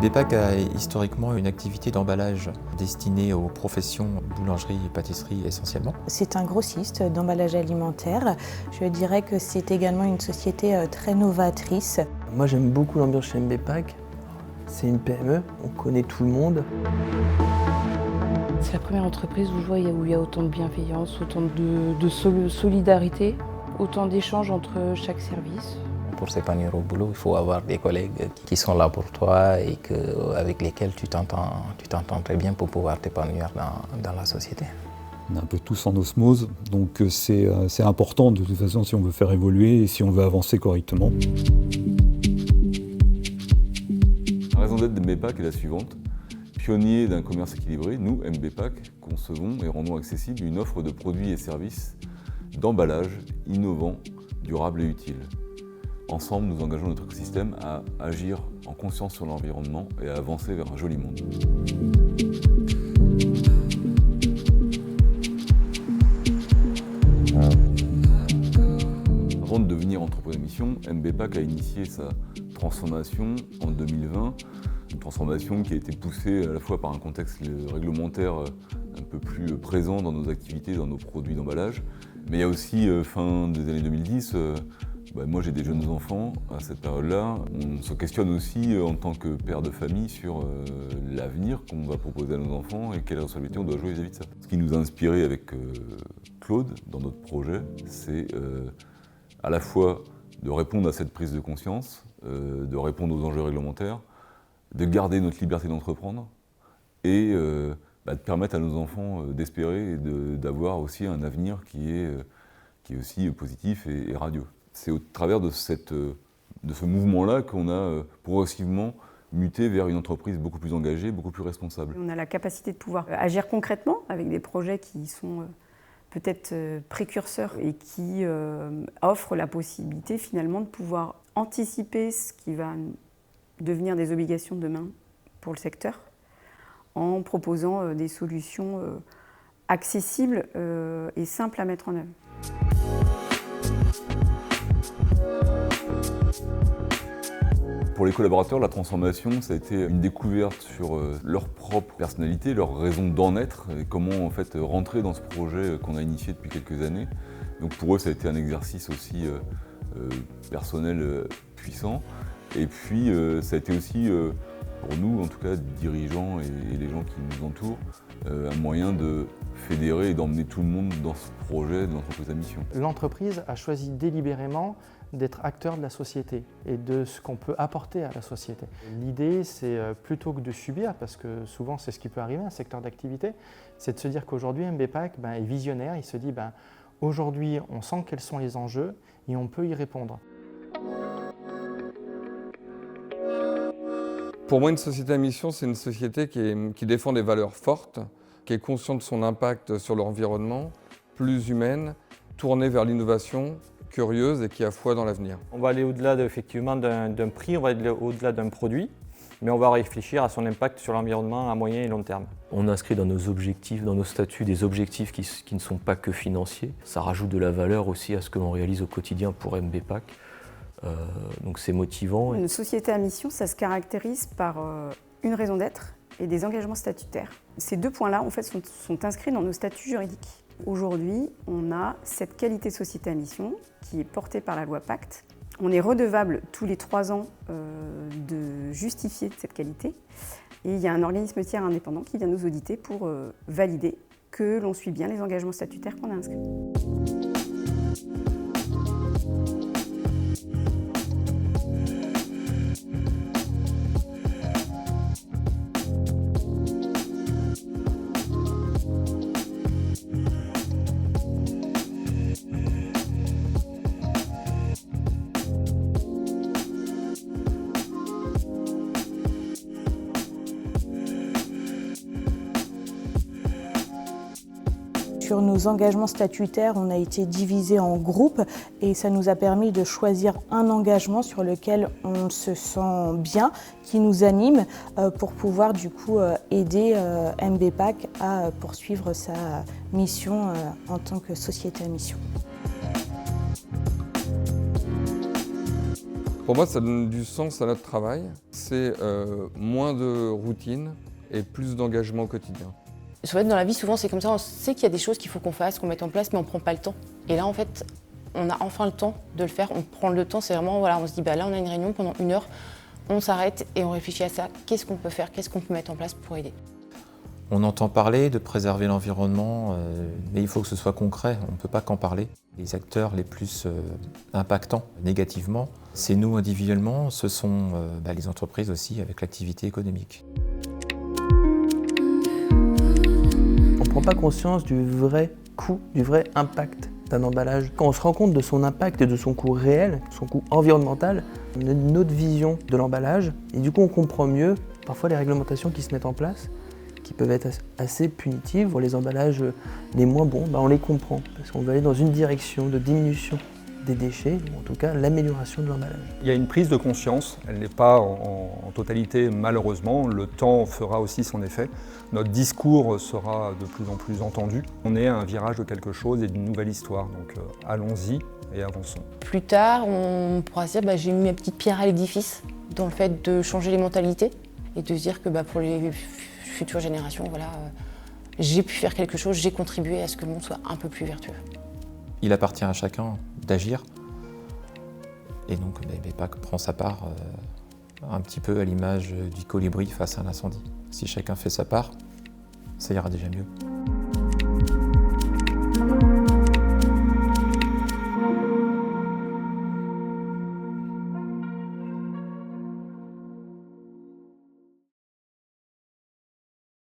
MBPAC a historiquement une activité d'emballage destinée aux professions boulangerie et pâtisserie essentiellement. C'est un grossiste d'emballage alimentaire. Je dirais que c'est également une société très novatrice. Moi j'aime beaucoup l'ambiance chez MBPAC. C'est une PME, on connaît tout le monde. C'est la première entreprise où je vois où il y a autant de bienveillance, autant de solidarité, autant d'échanges entre chaque service. Pour s'épanouir au boulot, il faut avoir des collègues qui sont là pour toi et avec lesquels tu t'entends très bien pour pouvoir t'épanouir dans la société. On est un peu tous en osmose, donc c'est important de toute façon si on veut faire évoluer et si on veut avancer correctement. La raison d'être de MBPAC est la suivante. Pionnier d'un commerce équilibré, nous, MBPAC, concevons et rendons accessible une offre de produits et services d'emballage innovants, durables et utiles. Ensemble, nous engageons notre écosystème à agir en conscience sur l'environnement et à avancer vers un joli monde. Avant de devenir entreprise à mission, MBPAC a initié sa transformation en 2020. Une transformation qui a été poussée à la fois par un contexte réglementaire un peu plus présent dans nos activités, dans nos produits d'emballage. Mais il y a aussi, fin des années 2010, moi j'ai des jeunes enfants à cette période-là. On se questionne aussi en tant que père de famille sur l'avenir qu'on va proposer à nos enfants et quelle responsabilité on doit jouer vis-à-vis de ça. Ce qui nous a inspiré avec Claude dans notre projet, c'est à la fois de répondre à cette prise de conscience, de répondre aux enjeux réglementaires, de garder notre liberté d'entreprendre et de permettre à nos enfants d'espérer et d'avoir aussi un avenir qui est aussi positif et radieux. C'est au travers de ce mouvement-là qu'on a progressivement muté vers une entreprise beaucoup plus engagée, beaucoup plus responsable. On a la capacité de pouvoir agir concrètement avec des projets qui sont peut-être précurseurs et qui offrent la possibilité finalement de pouvoir anticiper ce qui va devenir des obligations demain pour le secteur en proposant des solutions accessibles et simples à mettre en œuvre. Pour les collaborateurs, la transformation, ça a été une découverte sur leur propre personnalité, leur raison d'en être et comment en fait rentrer dans ce projet qu'on a initié depuis quelques années. Donc pour eux, ça a été un exercice aussi personnel puissant. Et puis ça a été aussi, pour nous en tout cas, dirigeants et les gens qui nous entourent, un moyen de fédérer et d'emmener tout le monde dans ce projet de l'entreprise à mission. L'entreprise a choisi délibérément d'être acteur de la société et de ce qu'on peut apporter à la société. L'idée, c'est plutôt que de subir, parce que souvent c'est ce qui peut arriver, un secteur d'activité, c'est de se dire qu'aujourd'hui MBPAC est visionnaire, il se dit aujourd'hui on sent quels sont les enjeux et on peut y répondre. Pour moi, une société à mission, c'est une société qui défend des valeurs fortes, qui est consciente de son impact sur l'environnement, plus humaine, tournée vers l'innovation, curieuse et qui a foi dans l'avenir. On va aller au-delà effectivement d'un prix, on va aller au-delà d'un produit, mais on va réfléchir à son impact sur l'environnement à moyen et long terme. On inscrit dans nos objectifs, dans nos statuts, des objectifs qui ne sont pas que financiers. Ça rajoute de la valeur aussi à ce que l'on réalise au quotidien pour MBPAC. Donc c'est motivant. Une société à mission, ça se caractérise par une raison d'être et des engagements statutaires. Ces deux points-là, en fait, sont inscrits dans nos statuts juridiques. Aujourd'hui, on a cette qualité société à mission qui est portée par la loi Pacte. On est redevable tous les 3 ans de justifier cette qualité. Et il y a un organisme tiers indépendant qui vient nous auditer pour valider que l'on suit bien les engagements statutaires qu'on a inscrits. Sur nos engagements statutaires, on a été divisé en groupes et ça nous a permis de choisir un engagement sur lequel on se sent bien, qui nous anime pour pouvoir du coup aider MBPAC à poursuivre sa mission en tant que société à mission. Pour moi, ça donne du sens à notre travail. C'est moins de routine et plus d'engagement au quotidien. En fait, dans la vie, souvent, c'est comme ça. On sait qu'il y a des choses qu'il faut qu'on fasse, qu'on mette en place, mais on ne prend pas le temps. Et là, en fait, on a enfin le temps de le faire. On prend le temps, c'est vraiment, voilà, on se dit, bah là, on a une réunion pendant 1 heure, on s'arrête et on réfléchit à ça. Qu'est-ce qu'on peut faire? Qu'est-ce qu'on peut mettre en place pour aider? On entend parler de préserver l'environnement, mais il faut que ce soit concret, on ne peut pas qu'en parler. Les acteurs les plus impactants négativement, c'est nous individuellement, ce sont les entreprises aussi avec l'activité économique. On ne prend pas conscience du vrai coût, du vrai impact d'un emballage. Quand on se rend compte de son impact et de son coût réel, son coût environnemental, on a une autre vision de l'emballage et du coup on comprend mieux parfois les réglementations qui se mettent en place, qui peuvent être assez punitives, voire les emballages les moins bons, on les comprend parce qu'on va aller dans une direction de diminution des déchets, ou en tout cas l'amélioration de l'emballage. Il y a une prise de conscience, elle n'est pas en totalité malheureusement, le temps fera aussi son effet. Notre discours sera de plus en plus entendu. On est à un virage de quelque chose et d'une nouvelle histoire, donc allons-y et avançons. Plus tard, on pourra se dire j'ai mis ma petite pierre à l'édifice dans le fait de changer les mentalités et de se dire que pour les futures générations, voilà, j'ai pu faire quelque chose, j'ai contribué à ce que le monde soit un peu plus vertueux. Il appartient à chacun d'agir et donc MBPAC prend sa part un petit peu à l'image du colibri face à l'incendie. Si chacun fait sa part, ça ira déjà mieux.